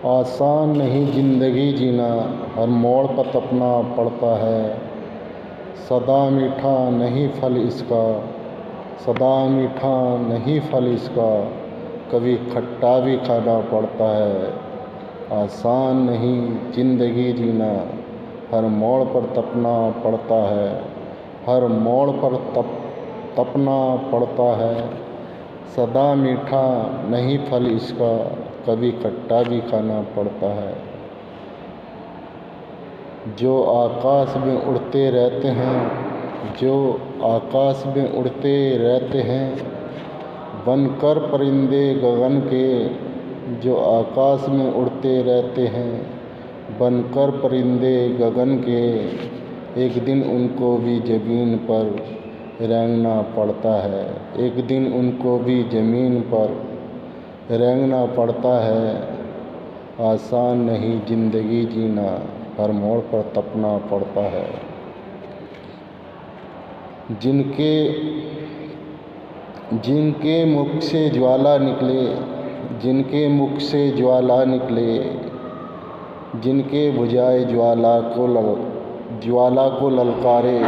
आसान नहीं ज़िंदगी जीना, हर मोड़ पर तपना पड़ता है। सदा मीठा नहीं फल इसका, सदा मीठा नहीं फल इसका, कभी खट्टा भी खाना पड़ता है। आसान नहीं ज़िंदगी जीना, हर मोड़ पर तपना पड़ता है। हर मोड़ पर तपना पड़ता है। सदा मीठा नहीं फल इसका, कभी खट्टा भी खाना पड़ता है। जो आकाश में उड़ते रहते हैं, जो आकाश में उड़ते रहते हैं, बनकर परिंदे गगन के। जो आकाश में उड़ते रहते हैं, बनकर परिंदे गगन के। एक दिन उनको भी ज़मीन पर रेंगना पड़ता है। एक दिन उनको भी ज़मीन पर रेंगना पड़ता है। आसान नहीं ज़िंदगी जीना, हर मोड़ पर तपना पड़ता है। जिनके मुख से ज्वाला निकले, जिनके मुख से ज्वाला निकले, जिनके बुझाए ज्वाला को ललकारे।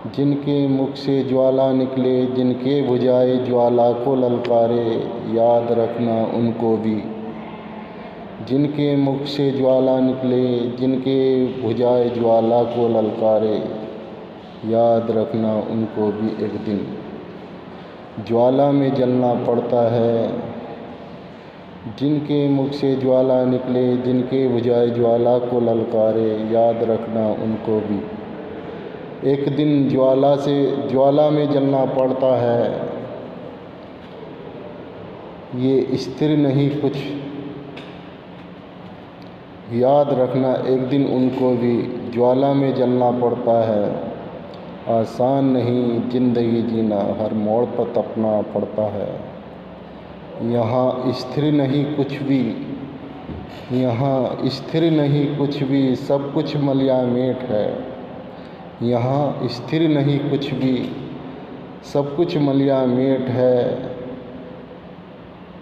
जिनके मुख से ज्वाला निकले, जिनके बुझाए ज्वाला को ललकारे, याद रखना उनको भी। जिनके मुख से ज्वाला निकले, जिनके बुझाए ज्वाला को ललकारे, याद रखना उनको भी एक दिन ज्वाला में जलना पड़ता है। जिनके मुख से ज्वाला निकले, जिनके बुझाए ज्वाला को ललकारे, याद रखना उनको भी एक दिन ज्वाला में जलना पड़ता है। ये स्थिर नहीं कुछ, याद रखना एक दिन उनको भी ज्वाला में जलना पड़ता है। आसान नहीं ज़िंदगी जीना, हर मोड़ पर तपना पड़ता है। यहाँ स्थिर नहीं कुछ भी, यहाँ स्थिर नहीं कुछ भी, सब कुछ मलियामेट है। यहाँ स्थिर नहीं कुछ भी, सब कुछ मलियामेट है।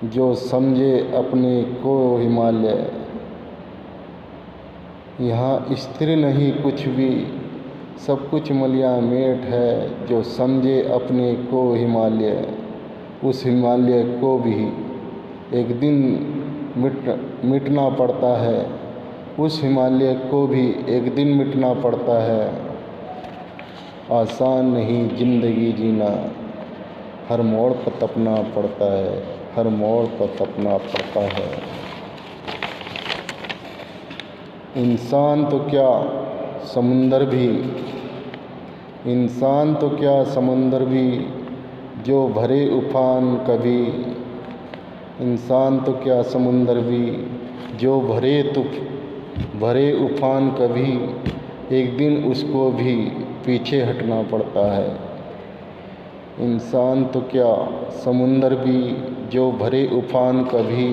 जो समझे अपने को हिमालय, यहाँ स्थिर नहीं कुछ भी, सब कुछ मलियामेट है। जो समझे अपने को हिमालय, उस हिमालय को भी एक दिन मिटना पड़ता है। उस हिमालय को भी एक दिन मिटना पड़ता है। आसान नहीं ज़िंदगी जीना, हर मोड़ पर तपना पड़ता है। हर मोड़ पर तपना पड़ता है। इंसान तो क्या समुंदर भी, इंसान तो क्या समुंदर भी, जो भरे उफान कभी। इंसान तो क्या समुंदर भी, जो भरे उफान कभी। एक दिन उसको भी पीछे हटना पड़ता है। इंसान तो क्या समुंदर भी, जो भरे उफान कभी।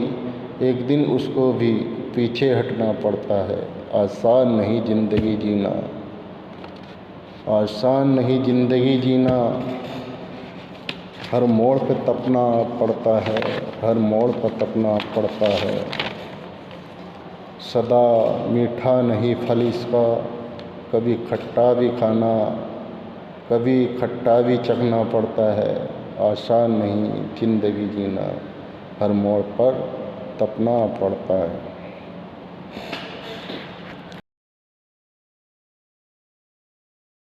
एक दिन उसको भी पीछे हटना पड़ता है। आसान नहीं ज़िंदगी जीना, आसान नहीं ज़िंदगी जीना, हर मोड़ पर तपना पड़ता है। हर मोड़ पर तपना पड़ता है। सदा मीठा नहीं फल इसका, कभी खट्टा भी खाना, कभी खट्टा भी चखना पड़ता है। आसान नहीं ज़िंदगी जीना, हर मोड़ पर तपना पड़ता है।